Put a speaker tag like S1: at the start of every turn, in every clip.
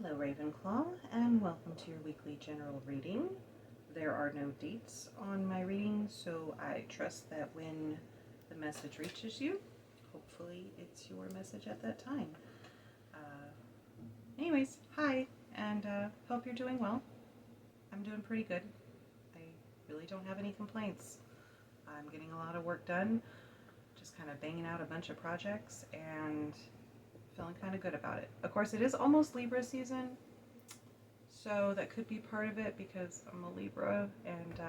S1: Hello Ravenclaw, and welcome to your weekly general reading. There are no dates on my reading, so I trust that when the message reaches you, hopefully it's your message at that time. Anyways, hi, and hope you're doing well. I'm doing pretty good. I really don't have any complaints. I'm getting a lot of work done, just kind of banging out a bunch of projects, and feeling kind of good about it. Of course, it is almost Libra season, so that could be part of it because I'm a Libra, and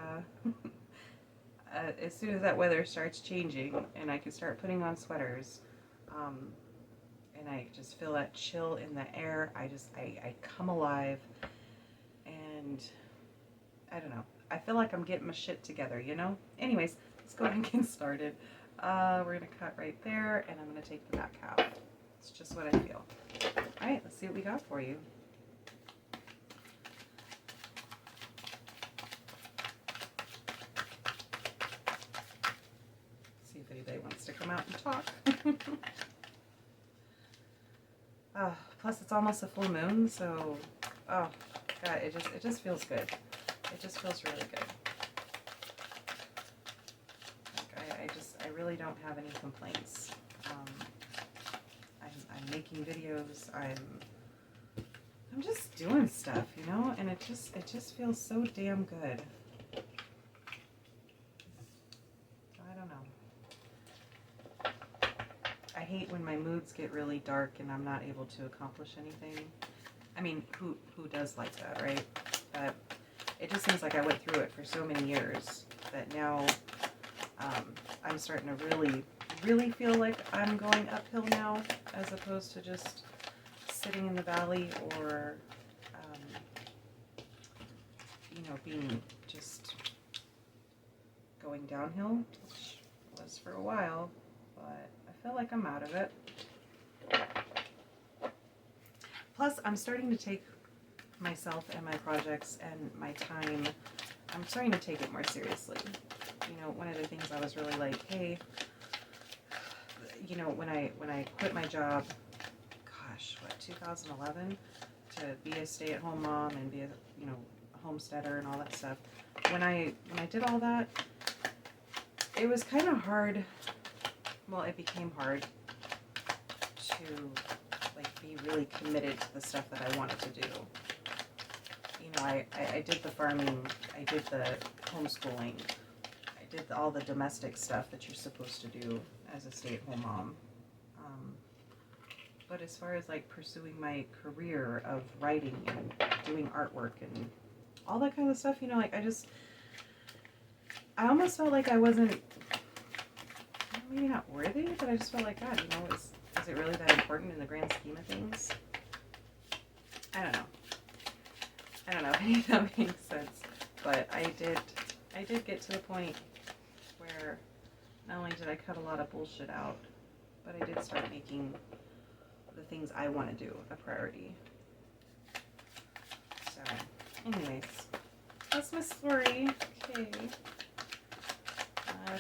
S1: as soon as that weather starts changing and I can start putting on sweaters, and I just feel that chill in the air, I come alive, and I don't know. I feel like I'm getting my shit together, you know? Anyways, let's go ahead and get started. We're going to cut right there, and I'm going to take the back half. It's just what I feel. Alright, let's see what we got for you. See if anybody wants to come out and talk. Plus it's almost a full moon, so oh god, it just feels good. It just feels really good. Like I really don't have any complaints. I'm making videos. I'm just doing stuff, you know, and it just feels so damn good. I don't know. I hate when my moods get really dark and I'm not able to accomplish anything. I mean, who does like that, right? But it just seems like I went through it for so many years that now I'm starting to really feel like I'm going uphill now, as opposed to just sitting in the valley or, you know, being just going downhill, which was for a while, but I feel like I'm out of it. Plus, I'm starting to take myself and my projects and my time, I'm starting to take it more seriously. You know, one of the things I was really like, hey, you know, when I quit my job, gosh, what, 2011, to be a stay-at-home mom and be a, you know, a homesteader and all that stuff. When I did all that, it was kind of hard. Well, it became hard to like be really committed to the stuff that I wanted to do. You know, I did the farming, I did the homeschooling, I did all the domestic stuff that you're supposed to do as a stay-at-home mom. But as far as like pursuing my career of writing and doing artwork and all that kind of stuff, you know, like I almost felt like I wasn't, maybe not worthy, but I just felt like, God, you know, is it really that important in the grand scheme of things? I don't know if any of that makes sense, but I did get to the point where not only did I cut a lot of bullshit out, but I did start making the things I want to do a priority. So, anyways, that's my story. Okay.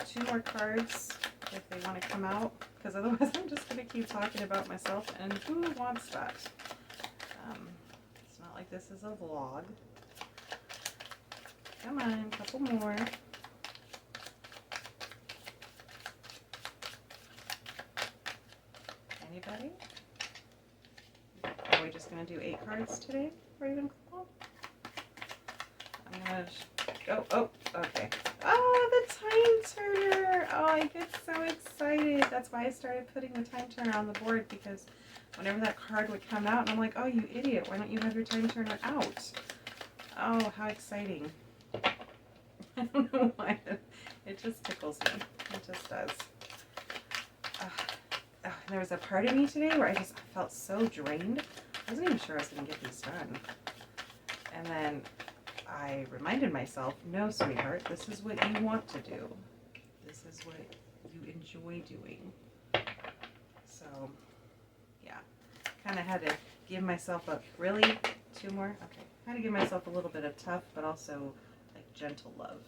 S1: 2 more cards if they want to come out, because otherwise I'm just going to keep talking about myself, and who wants that? It's not like this is a vlog. Come on, a couple more. Anybody? Are we just going to do 8 cards today, Ravenclaw? I'm going to... Oh, okay. Oh, the time turner! Oh, I get so excited. That's why I started putting the time turner on the board, because whenever that card would come out, and I'm like, oh, you idiot, why don't you have your time turner out? Oh, how exciting. I don't know why. It just tickles me. It just does. There was a part of me today where I felt so drained. I wasn't even sure I was going to get these done. And then I reminded myself, no, sweetheart, this is what you want to do. This is what you enjoy doing. So, yeah. Kind of had to give myself really 2 more? Okay. I had to give myself a little bit of tough, but also like gentle love.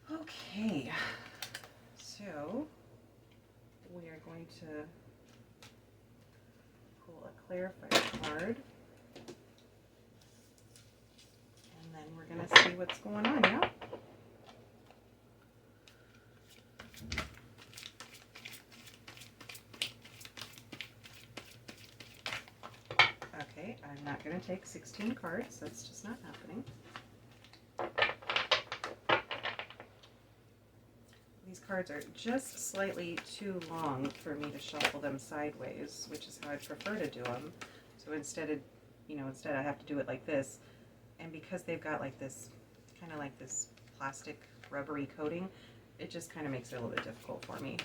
S1: Okay. So, we are going to pull a clarify card. And then we're going to see what's going on, yeah? Okay, I'm not going to take 16 cards. That's just not happening. These cards are just slightly too long for me to shuffle them sideways, which is how I prefer to do them. So instead I have to do it like this. And because they've got like this, kind of like this plastic rubbery coating, it just kind of makes it a little bit difficult for me.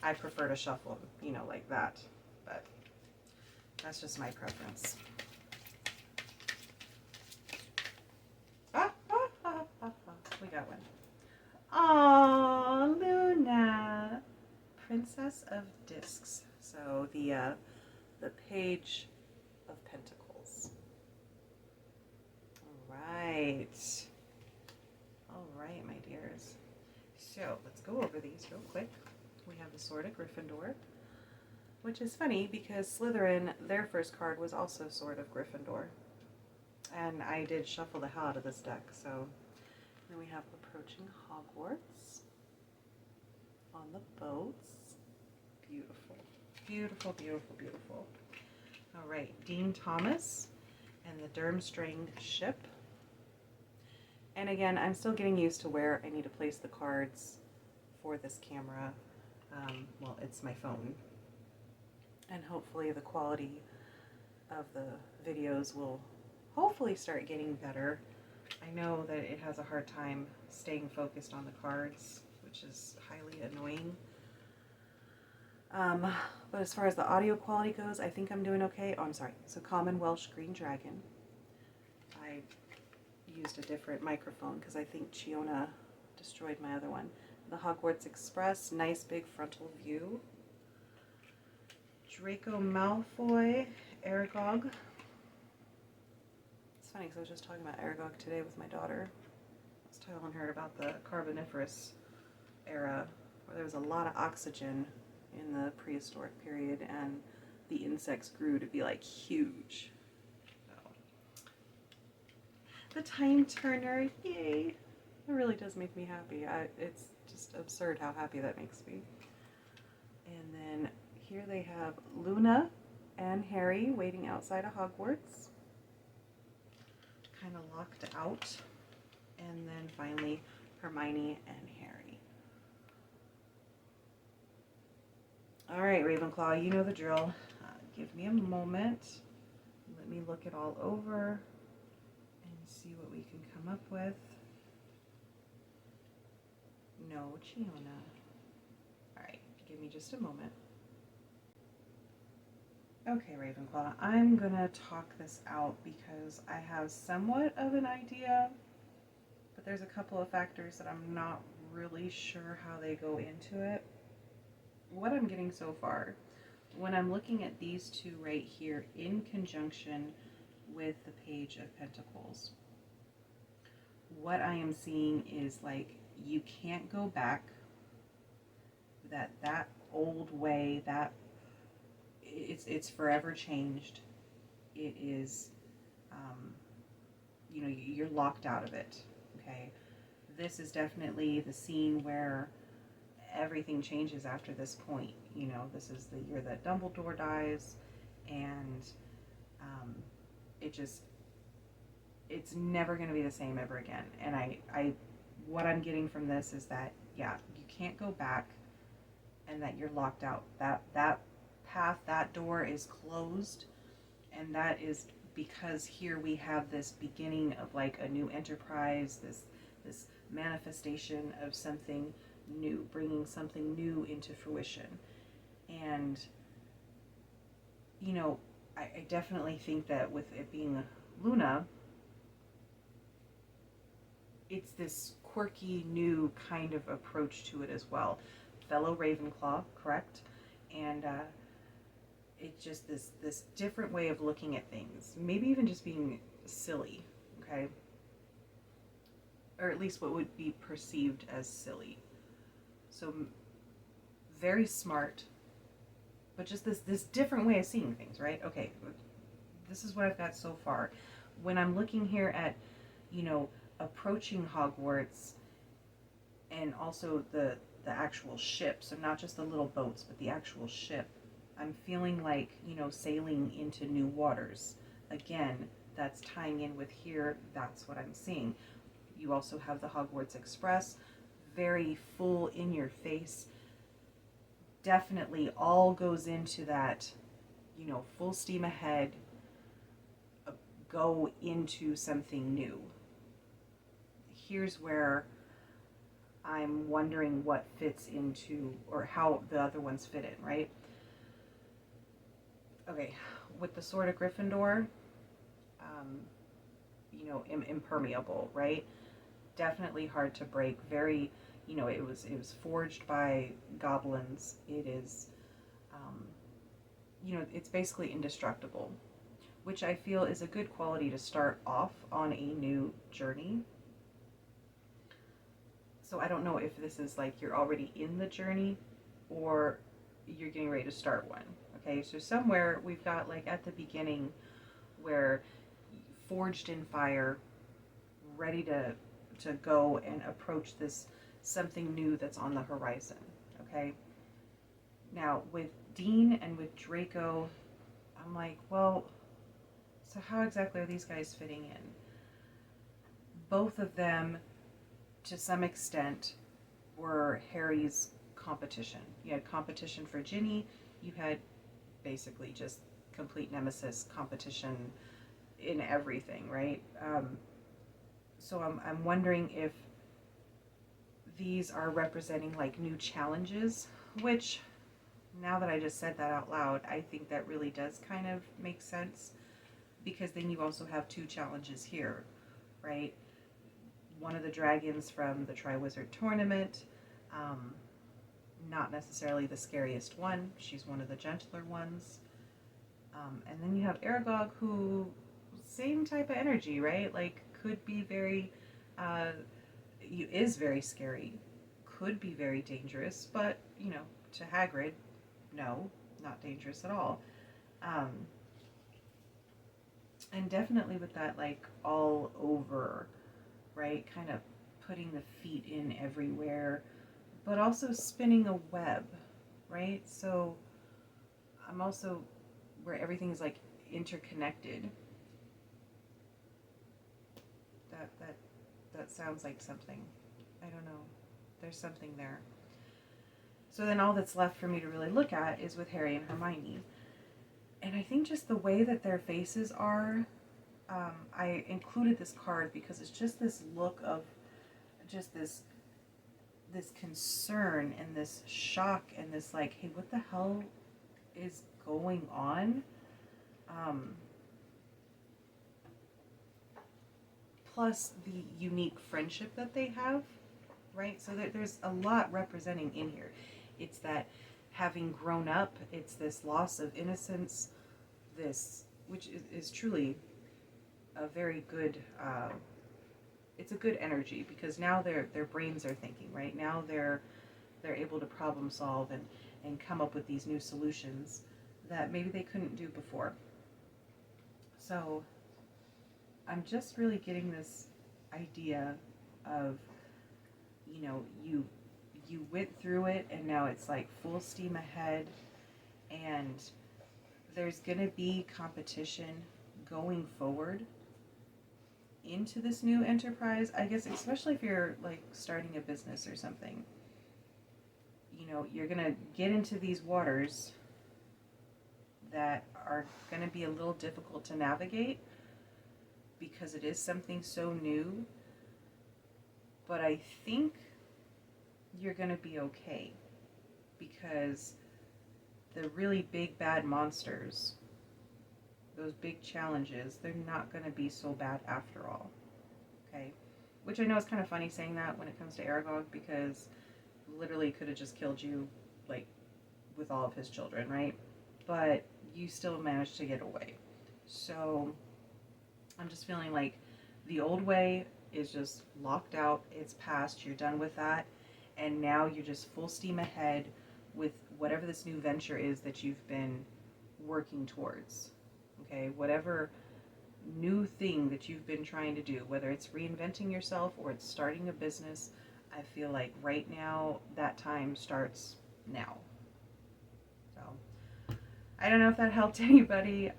S1: I prefer to shuffle them, like that, but that's just my preference. We got one. Aww, Luna, Princess of Discs. So the Page of Pentacles. All right, my dears. So let's go over these real quick. We have the Sword of Gryffindor, which is funny because Slytherin, their first card was also Sword of Gryffindor. And I did shuffle the hell out of this deck. So then we have Approaching Hogwarts on the boats. Beautiful. Beautiful, beautiful, beautiful. All right, Dean Thomas and the Durmstrang Ship. And again, I'm still getting used to where I need to place the cards for this camera. Well, it's my phone. And hopefully the quality of the videos will hopefully start getting better. I know that it has a hard time staying focused on the cards, which is highly annoying. But as far as the audio quality goes, I think I'm doing okay. Oh, I'm sorry. So Common Welsh Green Dragon. I used a different microphone because I think Chiona destroyed my other one. The Hogwarts Express, nice big frontal view. Draco Malfoy, Aragog. It's funny because I was just talking about Aragog today with my daughter. I was telling her about the Carboniferous era where there was a lot of oxygen in the prehistoric period and the insects grew to be like huge. So. The Time Turner, yay! It really does make me happy. It's just absurd how happy that makes me. And then here they have Luna and Harry waiting outside of Hogwarts. Kind of locked out. And then finally Hermione and Harry. All right, Ravenclaw, you know the drill. Give me a moment. Let me look it all over and see what we can come up with. No, Chiona. All right, give me just a moment. Okay, Ravenclaw, I'm gonna talk this out because I have somewhat of an idea, but there's a couple of factors that I'm not really sure how they go into it. What I'm getting so far, when I'm looking at these two right here in conjunction with the Page of Pentacles, what I am seeing is like you can't go back, that old way, that it's forever changed. It is, you're locked out of it, okay? This is definitely the scene where everything changes after this point. This is the year that Dumbledore dies, and it's never going to be the same ever again. And what I'm getting from this is that, yeah, you can't go back, and that you're locked out. That path, that door is closed, and that is because here we have this beginning of like a new enterprise, this manifestation of something new, bringing something new into fruition. And I definitely think that with it being Luna, it's this quirky new kind of approach to it as well. Fellow Ravenclaw, correct? And it's just this different way of looking at things. Maybe even just being silly, okay? Or at least what would be perceived as silly. So very smart, but just this different way of seeing things, right? Okay, this is what I've got so far. When I'm looking here at, you know, approaching Hogwarts, and also the actual ship, so not just the little boats, but the actual ship, I'm feeling like, you know, sailing into new waters. Again, that's tying in with here, that's what I'm seeing. You also have the Hogwarts Express, very full in your face. Definitely all goes into that, you know, full steam ahead, go into something new. Here's where I'm wondering what fits into, or how the other ones fit in, right? Okay, with the Sword of Gryffindor, um, you know, impermeable, right? Definitely hard to break. Very, you know, it was forged by goblins. It is, um, you know, it's basically indestructible, which I feel is a good quality to start off on a new journey. So I don't know if this is like you're already in the journey or you're getting ready to start one. Okay, so somewhere we've got like at the beginning where forged in fire, ready to go and approach this something new that's on the horizon. Okay, now with Dean and with Draco, I'm like, well, so how exactly are these guys fitting in? Both of them, to some extent, were Harry's competition. You had competition for Ginny. You had basically just complete nemesis competition in everything, right? So I'm wondering if these are representing like new challenges, which now that I just said that out loud, I think that really does kind of make sense, because then you also have two challenges here, right? One of the dragons from the Triwizard Tournament, um, not necessarily the scariest one. She's one of the gentler ones. And then you have Aragog, who, same type of energy, right? Like, could be very, uh, is very scary, could be very dangerous, but, you know, to Hagrid, no, not dangerous at all. Um, and definitely with that, like, all over, right? Kind of putting the feet in everywhere, but also spinning a web, right? So I'm also where everything is like interconnected. That sounds like something. I don't know. There's something there. So then all that's left for me to really look at is with Harry and Hermione. And I think just the way that their faces are, I included this card because it's just this look of just this concern and this shock and this like, hey, what the hell is going on? Um, Plus the unique friendship that they have, right? So there's a lot representing in here. It's that having grown up, it's this loss of innocence, this, which is truly a very good, it's a good energy, because now their brains are thinking, right? Now they're able to problem solve and come up with these new solutions that maybe they couldn't do before. So I'm just really getting this idea of, you know, you went through it and now it's like full steam ahead, and there's going to be competition going forward into this new enterprise. I guess especially if you're like starting a business or something. You know, you're going to get into these waters that are going to be a little difficult to navigate because it is something so new. But I think you're going to be okay, because the really big bad monsters, those big challenges, they're not going to be so bad after all. Okay? Which I know is kind of funny saying that when it comes to Aragog, because literally could have just killed you, like, with all of his children, right? But you still managed to get away. So I'm just feeling like the old way is just locked out, it's past, you're done with that, and now you're just full steam ahead with whatever this new venture is that you've been working towards. Okay, whatever new thing that you've been trying to do, whether it's reinventing yourself or it's starting a business, I feel like right now that time starts now. So I don't know if that helped anybody.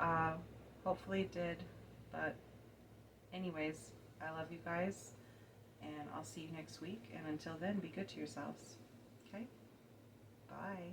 S1: Hopefully it did. But anyways, I love you guys, and I'll see you next week. And until then, be good to yourselves. Okay? Bye.